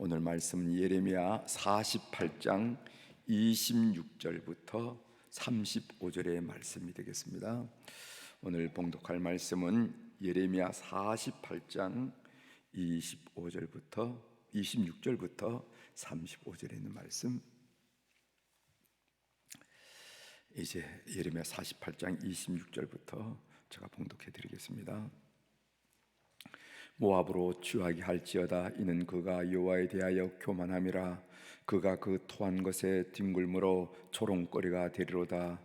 오늘 말씀은 예레미야 48장 26절부터 35절의 말씀이 되겠습니다. 오늘 봉독할 말씀은 예레미야 48장 26절부터 35절에 있는 말씀. 이제 예레미야 48장 26절부터 제가 봉독해 드리겠습니다. 모압으로 취하게 할지어다. 이는 그가 여호와에 대하여 교만함이라. 그가 그 토한 것에 뒹굴므로 조롱거리가 되리로다.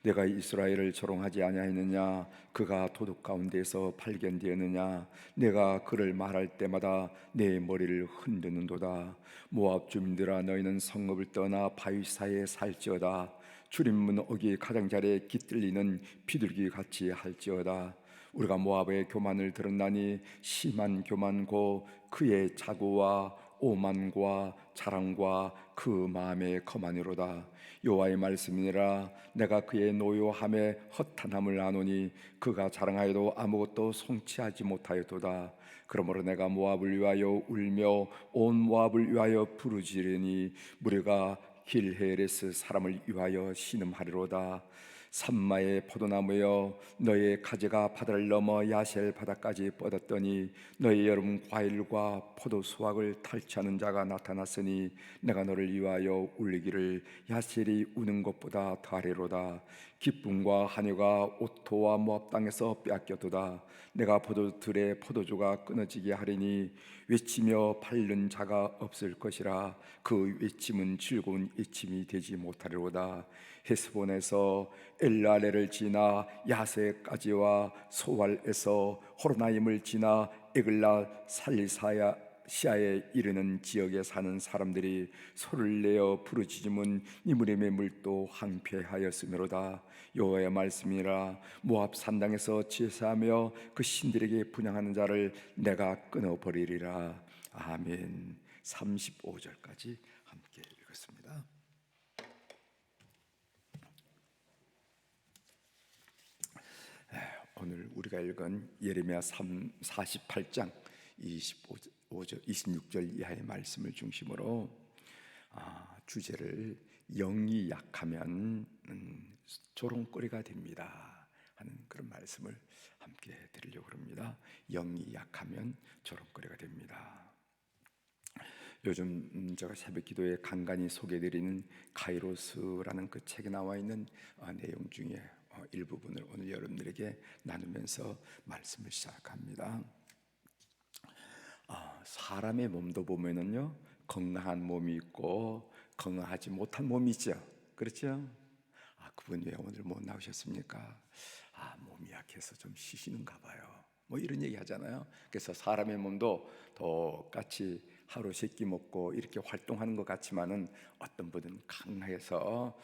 내가 이스라엘을 조롱하지 아니하였느냐? 그가 도둑 가운데서 발견되었느냐? 내가 그를 말할 때마다 내 머리를 흔드는도다. 모압 주민들아, 너희는 성읍을 떠나 바위 사이에 살지어다. 출입문 어귀 가장자리에 깃들리는 비둘기 같이 할지어다. 우리가 모압의 교만을 들었나니 심한 교만고 그의 자고와 오만과 자랑과 그 마음의 거만이로다. 여호와의 말씀이니라. 내가 그의 노여함에 허탄함을 아노니 그가 자랑하여도 아무것도 성취하지 못하였도다. 그러므로 내가 모압을 위하여 울며 온 모압을 위하여 부르짖으니 무리가 길헤레스 사람을 위하여 신음하리로다. 산마의 포도나무여, 너의 가지가 바다를 넘어 야셀 바다까지 뻗었더니 너의 여름 과일과 포도 수확을 탈취하는 자가 나타났으니 내가 너를 위하여 울리기를 야셀이 우는 것보다 더하리로다. 기쁨과 한유가 오토와 모압 땅에서 빼앗겼도다. 내가 포도들의 포도주가 끊어지게 하리니 외치며 밟는 자가 없을 것이라. 그 외침은 즐거운 외침이 되지 못하리로다. 헤스본에서 엘라레를 지나 야세까지와 소알에서 호로나임을 지나 에글라 살리사야시아에 이르는 지역에 사는 사람들이 소를 내어 부르짖음은 니무림의 물도 황폐하였으므로다. 여호와의 말씀이라. 모압 산당에서 제사하며 그 신들에게 분향하는 자를 내가 끊어버리리라. 아멘. 35절까지 함께 읽었습니다. 오늘 우리가 읽은 예레미야 48장 26절 이하의 말씀을 중심으로 주제를 영이 약하면 조롱거리가 됩니다 하는 그런 말씀을 함께 드리려고 합니다. 영이 약하면 조롱거리가 됩니다. 요즘 제가 새벽 기도에 간간히 소개해드리는 카이로스라는 그 책에 나와 있는 내용 중에 일부분을 오늘 여러분들에게 나누면서 말씀을 시작합니다. 사람의 몸도 보면은요, 건강한 몸이 있고 건강하지 못한 몸이 있죠. 그렇죠? 그분 왜 오늘 못 나오셨습니까? 몸이 약해서 좀 쉬시는가 봐요. 뭐 이런 얘기 하잖아요. 그래서 사람의 몸도 똑같이 하루 세 끼 먹고 이렇게 활동하는 것 같지만은 어떤 분은 강해서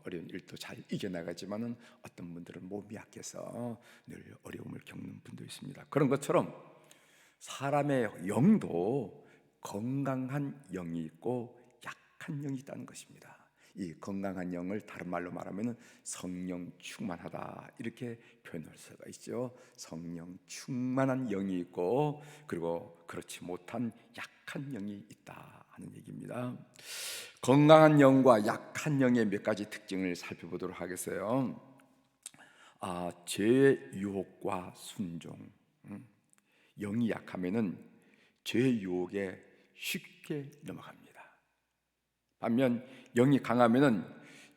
어려운 일도 잘 이겨나가지만은 어떤 분들은 몸이 약해서 늘 어려움을 겪는 분도 있습니다. 그런 것처럼 사람의 영도 건강한 영이 있고 약한 영이 있다는 것입니다. 이 건강한 영을 다른 말로 말하면 성령 충만하다 이렇게 표현할 수가 있죠. 성령 충만한 영이 있고 그리고 그렇지 못한 약한 영이 있다 하는 얘기입니다. 건강한 영과 약한 영의 몇 가지 특징을 살펴보도록 하겠어요. 죄의 유혹과 순종. 영이 약하면은 죄의 유혹에 쉽게 넘어갑니다. 반면 영이 강하면은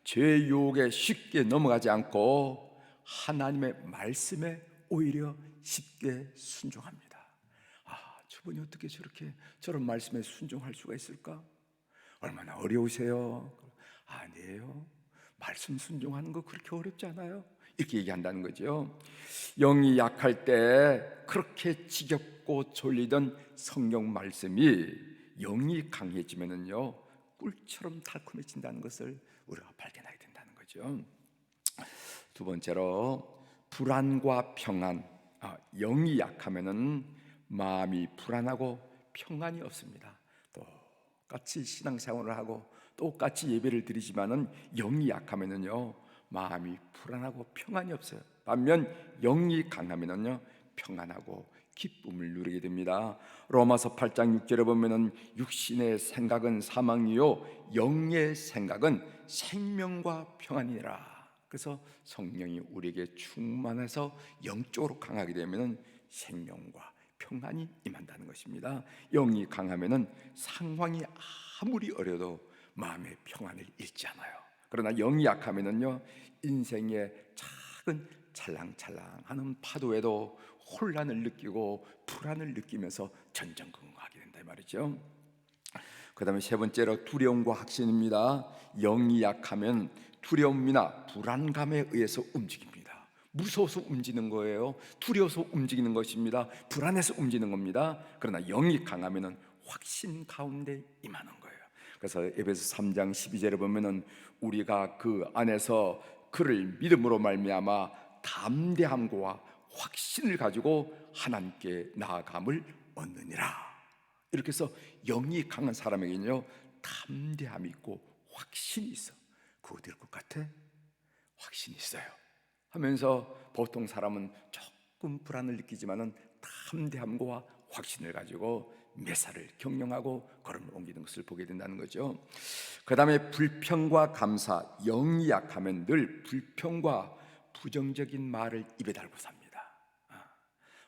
죄의 유혹에 쉽게 넘어가지 않고 하나님의 말씀에 오히려 쉽게 순종합니다. 저분이 어떻게 저런 말씀에 순종할 수가 있을까? 얼마나 어려우세요? 아니에요. 말씀 순종하는 거 그렇게 어렵지 않아요. 이렇게 얘기한다는 거죠. 영이 약할 때 그렇게 지겹고 졸리던 성경 말씀이 영이 강해지면은요, 꿀처럼 달콤해진다는 것을 우리가 발견하게 된다는 거죠. 두 번째로 불안과 평안. 영이 약하면은 마음이 불안하고 평안이 없습니다. 똑같이 신앙생활을 하고 똑같이 예배를 드리지만은 영이 약하면은요, 마음이 불안하고 평안이 없어요. 반면 영이 강하면은요, 평안하고 기쁨을 누리게 됩니다. 로마서 8장 6절에 보면은 육신의 생각은 사망이요 영의 생각은 생명과 평안이라. 그래서 성령이 우리에게 충만해서 영적으로 강하게 되면은 생명과 평안이 임한다는 것입니다. 영이 강하면은 상황이 아무리 어려도 마음의 평안을 잃지 않아요. 그러나 영이 약하면은요, 인생의 작은 찰랑찰랑하는 파도에도 혼란을 느끼고 불안을 느끼면서 전전긍긍하게 된다 이 말이죠. 그 다음에 세 번째로 두려움과 확신입니다. 영이 약하면 두려움이나 불안감에 의해서 움직입니다. 무서워서 움직이는 거예요. 두려워서 움직이는 것입니다. 불안해서 움직이는 겁니다. 그러나 영이 강하면 확신 가운데 임하는 거예요. 그래서 에베소 3장 12절에 보면은 우리가 그 안에서 그를 믿음으로 말미암아 담대함과 확신을 가지고 하나님께 나아감을 얻느니라. 이렇게 해서 영이 강한 사람에게는요, 담대함이 있고 확신이 있어. 그거 어디 것 같아? 확신이 있어요 하면서 보통 사람은 조금 불안을 느끼지만은 담대함과 확신을 가지고 매사를 경영하고 걸음을 옮기는 것을 보게 된다는 거죠. 그 다음에 불평과 감사. 영이 약하면 늘 불평과 부정적인 말을 입에 달고 삽니다.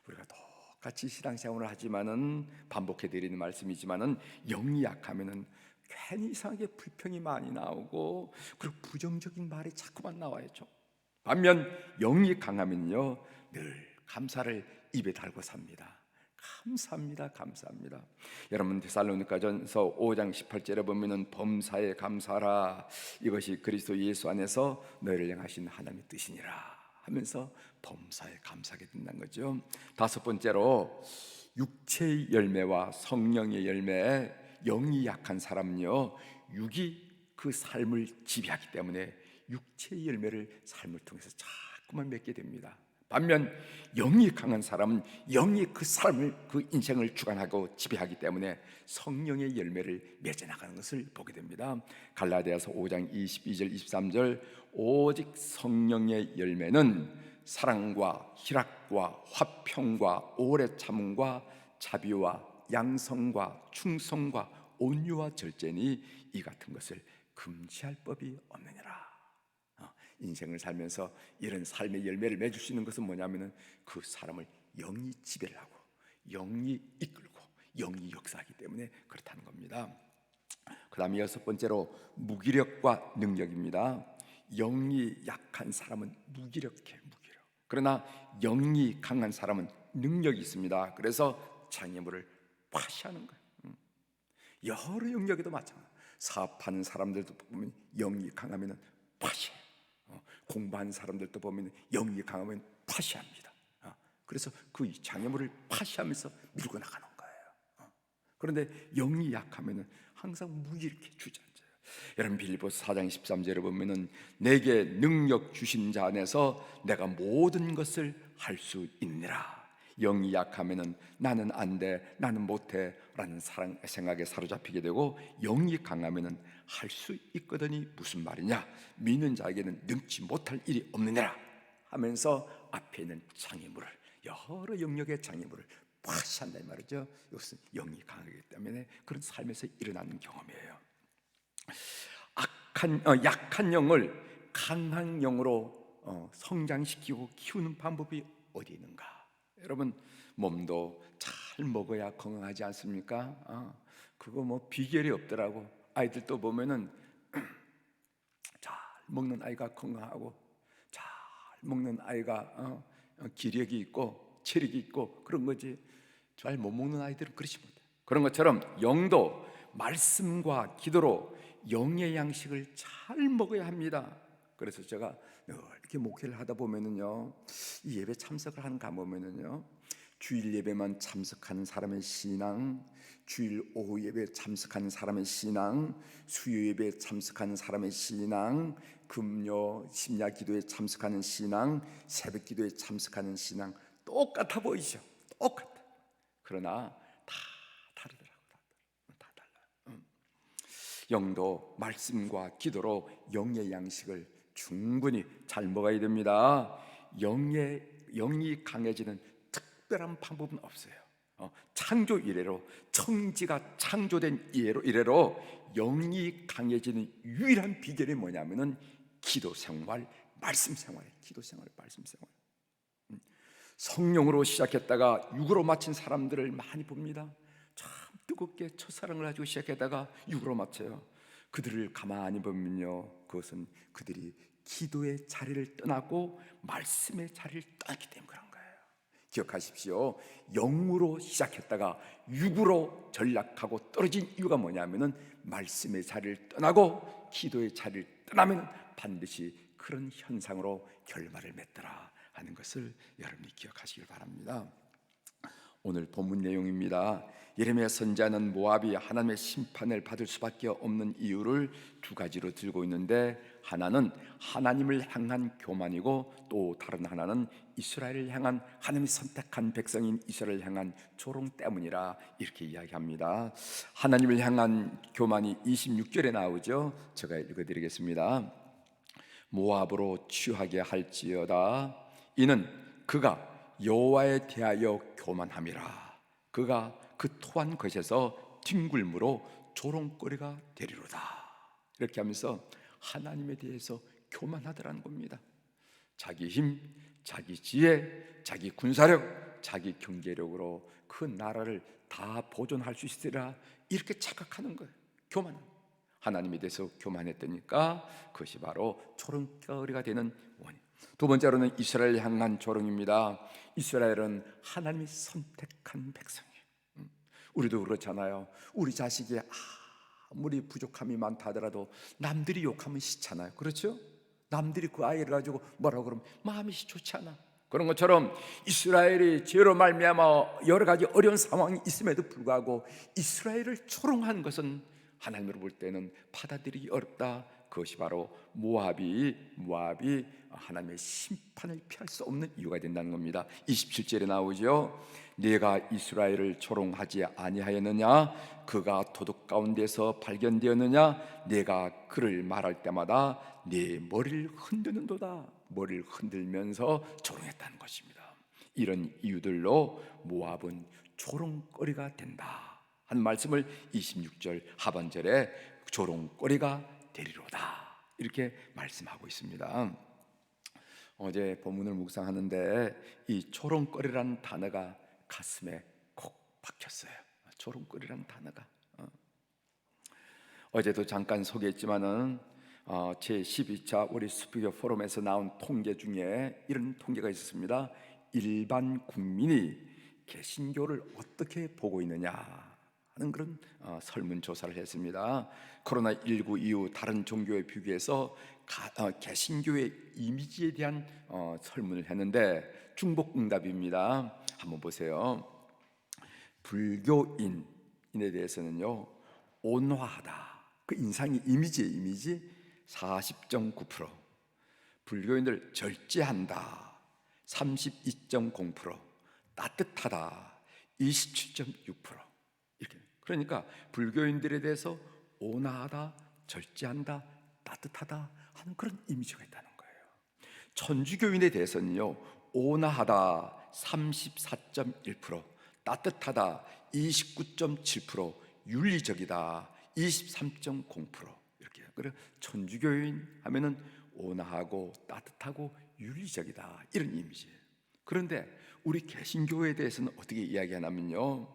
우리가 똑같이 신앙생활을 하지만은 반복해 드리는 말씀이지만은 영이 약하면은 괜히 이상하게 불평이 많이 나오고 그리고 부정적인 말이 자꾸만 나와야죠. 반면 영이 강하면요, 늘 감사를 입에 달고 삽니다. 감사합니다, 감사합니다. 여러분 데살로니가전서 5장 18절에 보면은 범사에 감사하라. 이것이 그리스도 예수 안에서 너희를 향하신 하나님의 뜻이니라 하면서 범사에 감사하게 된다는 거죠. 다섯 번째로 육체의 열매와 성령의 열매. 영이 약한 사람은요, 육이 그 삶을 지배하기 때문에 육체의 열매를 삶을 통해서 자꾸만 맺게 됩니다. 반면 영이 강한 사람은 영이 그 삶을, 그 인생을 주관하고 지배하기 때문에 성령의 열매를 맺어 나가는 것을 보게 됩니다. 갈라디아서 5장 22절 23절 오직 성령의 열매는 사랑과 희락과 화평과 오래 참음과 자비와 양성과 충성과 온유와 절제니 이 같은 것을 금지할 법이 없느니라. 인생을 살면서 이런 삶의 열매를 맺을 수 있는 것은 뭐냐면은 그 사람을 영이 지배를 하고 영이 이끌고 영이 역사하기 때문에 그렇다는 겁니다. 그 다음에 여섯 번째로 무기력과 능력입니다. 영이 약한 사람은 무기력해, 무기력. 그러나 영이 강한 사람은 능력이 있습니다. 그래서 장애물을 과시하는 거예요. 여러 영역에도 마찬가지. 사업하는 사람들도 보면 영이 강하면 과시해요. 공부하는 사람들도 보면 영이 강하면 파시합니다. 그래서 그 장애물을 파시하면서 밀고 나가는 거예요. 그런데 영이 약하면 항상 무기력해 주저앉아요. 여러분 빌립보서 4장 13절에 보면은 내게 능력 주신 자 안에서 내가 모든 것을 할 수 있느라. 영이 약하면은 나는 안 돼, 나는 못해 라는 생각에 사로잡히게 되고, 영이 강하면은 할 수 있거든이 무슨 말이냐, 믿는 자에게는 능치 못할 일이 없느니라 하면서 앞에 있는 장애물을, 여러 영역의 장애물을 파시한다 이 말이죠. 이것은 영이 강하기 때문에 그런 삶에서 일어나는 경험이에요. 약한 영을 강한 영으로 성장시키고 키우는 방법이 어디 있는가? 여러분 몸도 잘 먹어야 건강하지 않습니까? 그거 뭐 비결이 없더라고. 아이들도 보면은 잘 먹는 아이가 건강하고 잘 먹는 아이가 기력이 있고 체력이 있고 그런 거지. 잘 못 먹는 아이들은 그렇지 못해. 그런 것처럼 영도 말씀과 기도로 영의 양식을 잘 먹어야 합니다. 그래서 제가 이렇게 목회를 하다 보면은요, 이 예배 참석을 하는 가보면은요, 주일 예배만 참석하는 사람의 신앙, 주일 오후 예배 참석하는 사람의 신앙, 수요 예배 참석하는 사람의 신앙, 금요 심야 기도에 참석하는 신앙, 새벽 기도에 참석하는 신앙 똑같아 보이죠? 똑같아. 그러나 다 다르더라고. 다 달라요. 영도 말씀과 기도로 영의 양식을 충분히 잘 먹어야 됩니다. 영이 강해지는 특별한 방법은 없어요. 창조 이래로, 청지가 창조된 이래로 영이 강해지는 유일한 비결이 뭐냐면은 기도 생활, 말씀 생활이에요. 기도 생활, 말씀 생활. 성령으로 시작했다가 육으로 마친 사람들을 많이 봅니다. 참 뜨겁게 첫사랑을 가지고 시작했다가 육으로 마쳐요. 그들을 가만히 보면요, 그것은 그들이 기도의 자리를 떠나고 말씀의 자리를 떠났기 때문에 그런 거예요. 기억하십시오. 영으로 시작했다가 육으로 전락하고 떨어진 이유가 뭐냐면은 말씀의 자리를 떠나고 기도의 자리를 떠나면 반드시 그런 현상으로 결말을 맺더라 하는 것을 여러분이 기억하시길 바랍니다. 오늘 본문 내용입니다. 예레미야 선지자는 모압이 하나님의 심판을 받을 수밖에 없는 이유를 두 가지로 들고 있는데, 하나는 하나님을 향한 교만이고 또 다른 하나는 이스라엘을 향한, 하나님이 선택한 백성인 이스라엘을 향한 조롱 때문이라 이렇게 이야기합니다. 하나님을 향한 교만이 26절에 나오죠. 제가 읽어드리겠습니다. 모압으로 취하게 할지어다. 이는 그가 여호와에 대하여 교만함이라. 그가 그 토한 것에서 뒹굴므로 조롱거리가 되리로다. 이렇게 하면서 하나님에 대해서 교만하더라는 겁니다. 자기 힘, 자기 지혜, 자기 군사력, 자기 경제력으로 그 나라를 다 보존할 수 있으리라 이렇게 착각하는 거예요. 교만. 하나님에 대해서 교만했다니까 그것이 바로 조롱거리가 되는 원인. 두 번째로는 이스라엘 향한 조롱입니다. 이스라엘은 하나님이 선택한 백성이에요. 우리도 그렇잖아요. 우리 자식이 아무리 부족함이 많다 하더라도 남들이 욕하면 싫잖아요. 그렇죠? 남들이 그 아이를 가지고 뭐라고 그러면 마음이 좋지 않아. 그런 것처럼 이스라엘이 죄로 말미암아 여러 가지 어려운 상황이 있음에도 불구하고 이스라엘을 조롱한 것은 하나님으로 볼 때는 받아들이기 어렵다. 그것이 바로 모압이 하나님의 심판을 피할 수 없는 이유가 된다는 겁니다. 27절에 나오죠. 네가 이스라엘을 조롱하지 아니하였느냐? 그가 도둑 가운데서 발견되었느냐? 네가 그를 말할 때마다 네 머리를 흔드는도다. 머리를 흔들면서 조롱했다는 것입니다. 이런 이유들로 모압은 조롱거리가 된다 하는 말씀을 26절 하반절에 조롱거리가 되리로다 이렇게 말씀하고 있습니다. 어제 본문을 묵상하는데 이 조롱거리라는 단어가 가슴에 콕 박혔어요. 조롱거리라는 단어가 어제도 잠깐 소개했지만은 제12차 우리 스피커 포럼에서 나온 통계 중에 이런 통계가 있었습니다. 일반 국민이 개신교를 어떻게 보고 있느냐 하는 그런 설문조사를 했습니다. 코로나19 이후 다른 종교에 비교해서 개신교의 이미지에 대한 설문을 했는데 중복응답입니다. 한번 보세요. 불교인에 대해서는요, 온화하다, 그 인상이 이미지 40.9%, 불교인들 절제한다 32.0%, 따뜻하다 27.6%. 이렇게. 그러니까 불교인들에 대해서 온화하다, 절제한다, 따뜻하다 하는 그런 이미지가 있다는 거예요. 천주교인에 대해서는요, 온화하다 34.1%, 따뜻하다 29.7%, 윤리적이다 23.0%. 이렇게. 그래 천주교인 하면은 온화하고 따뜻하고 윤리적이다 이런 이미지예요. 그런데 우리 개신교에 대해서는 어떻게 이야기하냐면요,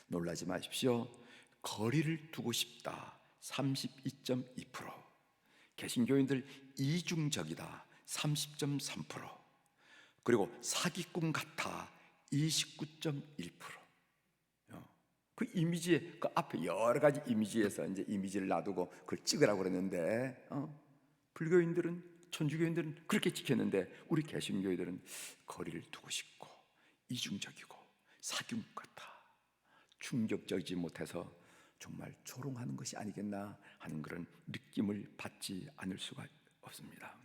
놀라지 마십시오. 거리를 두고 싶다 32.2%, 개신교인들 이중적이다 30.3%, 그리고 사기꾼 같아 29.1%. 그 이미지에 그 앞에 여러 가지 이미지에서 이제 이미지를 놔두고 그걸 찍으라고 그랬는데 불교인들은, 천주교인들은 그렇게 지켰는데 우리 개신교인들은 거리를 두고 싶고 이중적이고 사기꾼 같아, 충격적이지 못해서 정말 조롱하는 것이 아니겠나 하는 그런 느낌을 받지 않을 수가 없습니다.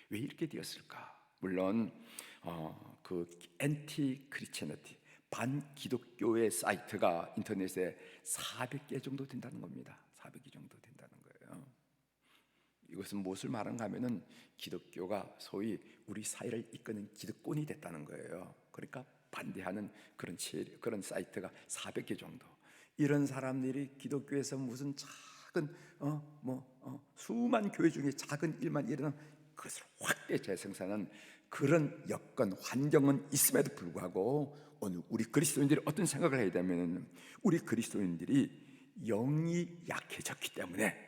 왜 이렇게 되었을까? 물론 그 엔티 크리스천리티, 반기독교의 사이트가 인터넷에 400개 정도 된다는 겁니다. 400개 정도 된다는 거예요. 이것은 무엇을 말하는가 하면은 기독교가 소위 우리 사회를 이끄는 기득권이 됐다는 거예요. 그러니까 반대하는 그런 사이트가 400개 정도. 이런 사람들이 기독교에서 무슨 작은 수만 교회 중에 작은 일만 일어나면 그것을 확대 재생산하는 그런 여건, 환경은 있음에도 불구하고 오늘 우리 그리스도인들이 어떤 생각을 해야 되면, 우리 그리스도인들이 영이 약해졌기 때문에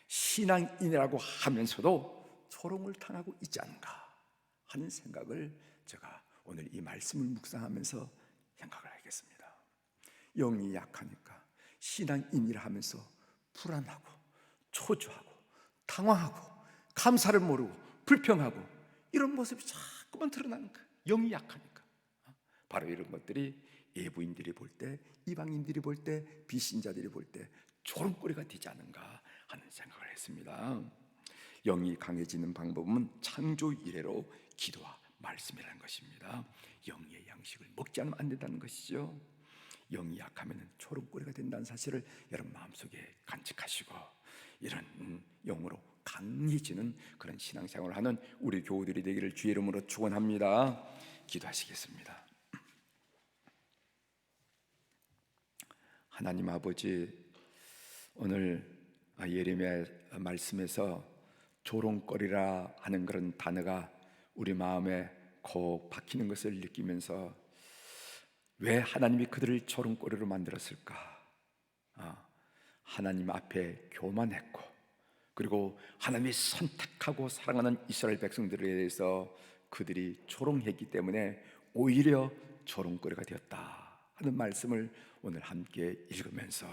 신앙인이라고 하면서도 조롱을 당하고 있지 않은가 하는 생각을 제가 오늘 이 말씀을 묵상하면서 생각을 하겠습니다. 영이 약하니까 신앙인이라 하면서 불안하고 초조하고 당황하고 감사를 모르고 불평하고 이런 모습이 자꾸만 드러나는 거예요. 영이 약하니까. 바로 이런 것들이 예부인들이 볼 때, 이방인들이 볼 때, 비신자들이 볼 때 조롱거리가 되지 않은가 하는 생각을 했습니다. 영이 강해지는 방법은 창조 이래로 기도와 말씀이라는 것입니다. 영의 양식을 먹지 않으면 안 된다는 것이죠. 영이 약하면 조롱거리가 된다는 사실을 여러분 마음속에 간직하시고, 이런 영으로 강해지는 그런 신앙생활을 하는 우리 교우들이 되기를 주의 이름으로 축원합니다. 기도하시겠습니다. 하나님 아버지, 오늘 예레미야 말씀에서 조롱거리라 하는 그런 단어가 우리 마음에 콕 박히는 것을 느끼면서 왜 하나님이 그들을 조롱거리로 만들었을까? 하나님 앞에 교만했고, 그리고 하나님이 선택하고 사랑하는 이스라엘 백성들에 대해서 그들이 조롱했기 때문에 오히려 조롱거리가 되었다 하는 말씀을 오늘 함께 읽으면서,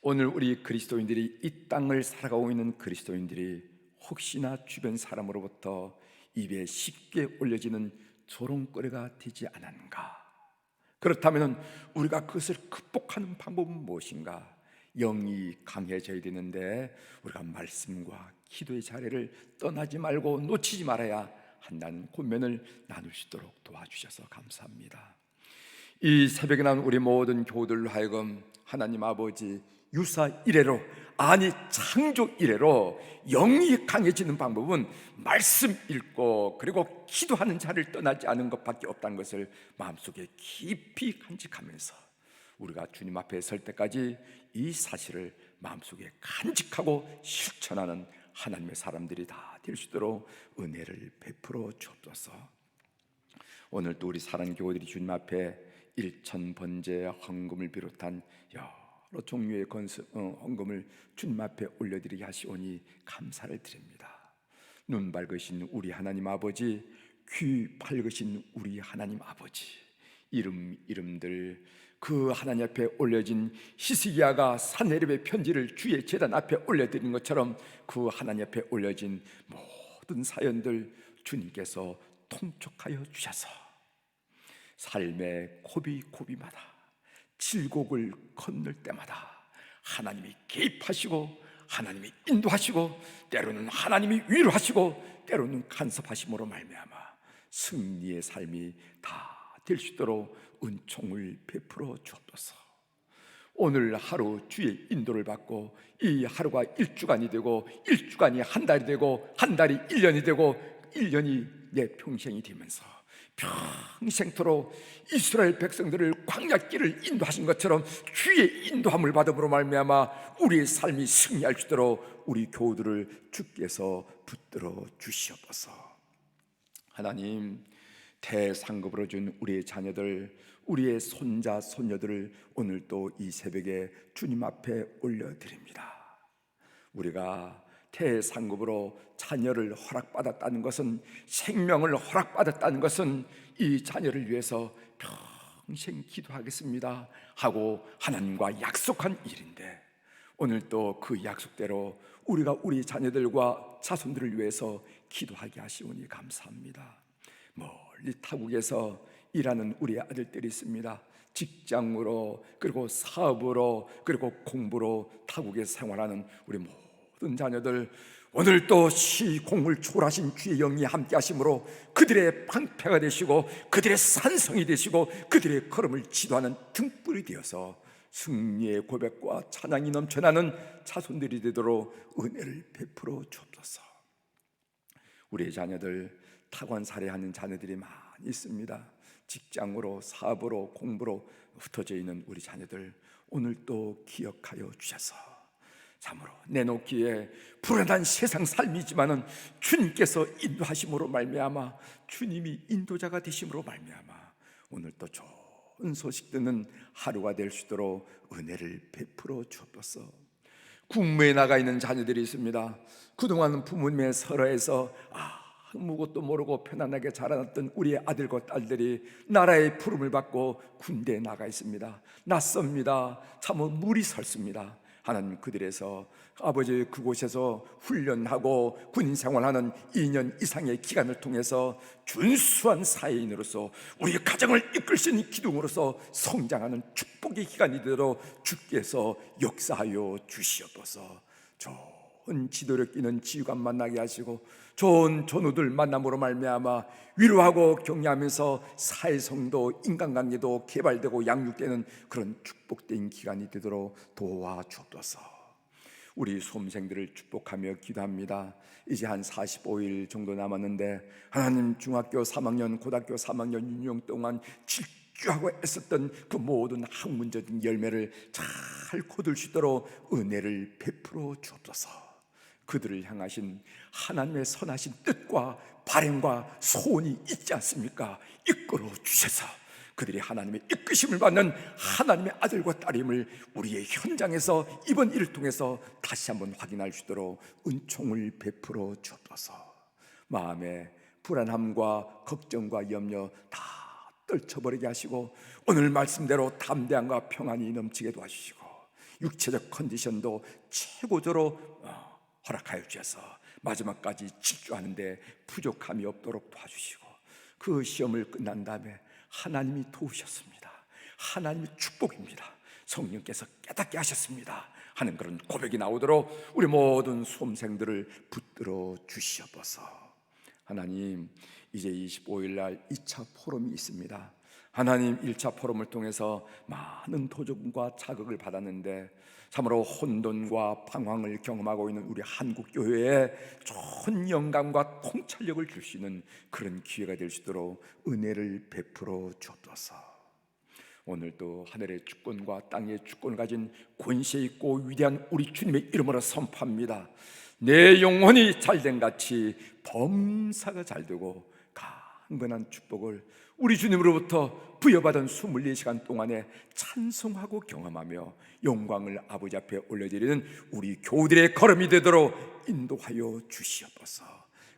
오늘 우리 그리스도인들이 이 땅을 살아가고 있는 그리스도인들이 혹시나 주변 사람으로부터 입에 쉽게 올려지는 조롱거리가 되지 않았는가? 그렇다면 우리가 그것을 극복하는 방법은 무엇인가? 영이 강해져야 되는데 우리가 말씀과 기도의 자리를 떠나지 말고 놓치지 말아야 한다는 권면을 나눌 수 있도록 도와주셔서 감사합니다. 이 새벽에 난 우리 모든 교우들로 하여금 하나님 아버지 유사 이래로, 아니 창조 이래로 영이 강해지는 방법은 말씀 읽고 그리고 기도하는 자리를 떠나지 않은 것밖에 없다는 것을 마음속에 깊이 간직하면서 우리가 주님 앞에 설 때까지 이 사실을 마음속에 간직하고 실천하는 하나님의 사람들이 다 될 수 있도록 은혜를 베풀어 주옵소서. 오늘도 우리 사랑하는 교우들이 주님 앞에 일천 번제 헌금을 비롯한 여러 종류의 헌금을 주님 앞에 올려드리게 하시오니 감사를 드립니다. 눈 밝으신 우리 하나님 아버지, 귀 밝으신 우리 하나님 아버지, 이름들 그 하나님 앞에 올려진 히스기야가 산헤립의 편지를 주의 제단 앞에 올려드린 것처럼 그 하나님 앞에 올려진 모든 사연들 주님께서 통촉하여 주셔서 삶의 고비고비마다 질곡을 건널 때마다 하나님이 개입하시고 하나님이 인도하시고 때로는 하나님이 위로하시고 때로는 간섭하심으로 말미암아 승리의 삶이 다 될 수 있도록 은총을 베풀어 주옵소서. 오늘 하루 주의 인도를 받고 이 하루가 1주간이 되고 1주간이 한 달이 되고 한 달이 1년이 되고 1년이 내 평생이 되면서 평생토록 이스라엘 백성들을 광야길을 인도하신 것처럼 주의 인도함을 받음으로 말미암아 우리의 삶이 승리할 수 있도록 우리 교우들을 주께서 붙들어 주시옵소서. 하나님, 대상급으로 준 우리의 자녀들, 우리의 손자 손녀들을 오늘 또 이 새벽에 주님 앞에 올려드립니다. 우리가 대상급으로 자녀를 허락받았다는 것은, 생명을 허락받았다는 것은 이 자녀를 위해서 평생 기도하겠습니다 하고 하나님과 약속한 일인데, 오늘 또 그 약속대로 우리가 우리 자녀들과 자손들을 위해서 기도하게 하시오니 감사합니다. 멀리 타국에서 일하는 우리 아들들이 있습니다. 직장으로, 그리고 사업으로, 그리고 공부로 타국에서 생활하는 우리 모든 자녀들, 오늘 또 시공을 초월하신 주의 영이 함께 하심으로 그들의 방패가 되시고 그들의 산성이 되시고 그들의 걸음을 지도하는 등불이 되어서 승리의 고백과 찬양이 넘쳐나는 자손들이 되도록 은혜를 베풀어 주옵소서. 우리의 자녀들 타관 살해하는 자녀들이 많이 있습니다. 직장으로, 사업으로, 공부로 흩어져 있는 우리 자녀들 오늘 또 기억하여 주셔서 참으로 내놓기에 불안한 세상 삶이지만은 주님께서 인도하심으로 말미암아, 주님이 인도자가 되심으로 말미암아 오늘 또 좋은 소식 듣는 하루가 될 수 있도록 은혜를 베풀어 주옵소서. 국무에 나가 있는 자녀들이 있습니다. 그동안 부모님의 설화에서 아무것도 모르고 편안하게 자라났던 우리의 아들과 딸들이 나라의 부름을 받고 군대에 나가 있습니다. 낯섭니다. 참으로 물이 설습니다. 하나님, 그들에서 아버지 그곳에서 훈련하고 군인 생활하는 2년 이상의 기간을 통해서 준수한 사회인으로서 우리 가정을 이끌 수 있는 기둥으로서 성장하는 축복의 기간이 되도록 주께서 역사하여 주시옵소서. 좋은 지도력 있는 지휘관 만나게 하시고 좋은 전우들 만남으로 말미암아 위로하고 격려하면서 사회성도 인간관계도 개발되고 양육되는 그런 축복된 기간이 되도록 도와주옵소서. 우리 수험생들을 축복하며 기도합니다. 이제 한 45일 정도 남았는데 하나님, 중학교 3학년, 고등학교 3학년 6년 동안 질주하고 애썼던 그 모든 학문적인 열매를 잘 거둘 수 있도록 은혜를 베풀어 주옵소서. 그들을 향하신 하나님의 선하신 뜻과 바램과 소원이 있지 않습니까? 이끌어 주셔서 그들이 하나님의 이끄심을 받는 하나님의 아들과 딸임을 우리의 현장에서 이번 일을 통해서 다시 한번 확인할 수 있도록 은총을 베풀어 주옵소서. 마음의 불안함과 걱정과 염려 다 떨쳐버리게 하시고 오늘 말씀대로 담대함과 평안이 넘치게 도와주시고 육체적 컨디션도 최고조로 허락하여 주셔서 마지막까지 질주하는데 부족함이 없도록 도와주시고 그 시험을 끝난 다음에 하나님이 도우셨습니다, 하나님의 축복입니다, 성령께서 깨닫게 하셨습니다 하는 그런 고백이 나오도록 우리 모든 수험생들을 붙들어 주시옵소서. 하나님, 이제 25일 날 2차 포럼이 있습니다. 하나님, 1차 포럼을 통해서 많은 도전과 자극을 받았는데 참으로 혼돈과 방황을 경험하고 있는 우리 한국교회에 좋은 영감과 통찰력을 줄 수 있는 그런 기회가 될 수 있도록 은혜를 베풀어 주옵소서. 오늘도 하늘의 주권과 땅의 주권을 가진 권세 있고 위대한 우리 주님의 이름으로 선포합니다. 내 영혼이 잘된 같이 범사가 잘되고 강건한 축복을 우리 주님으로부터 부여받은 24시간 동안에 찬송하고 경험하며 영광을 아버지 앞에 올려드리는 우리 교우들의 걸음이 되도록 인도하여 주시옵소서.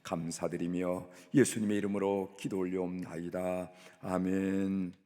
감사드리며 예수님의 이름으로 기도 올려옵나이다. 아멘.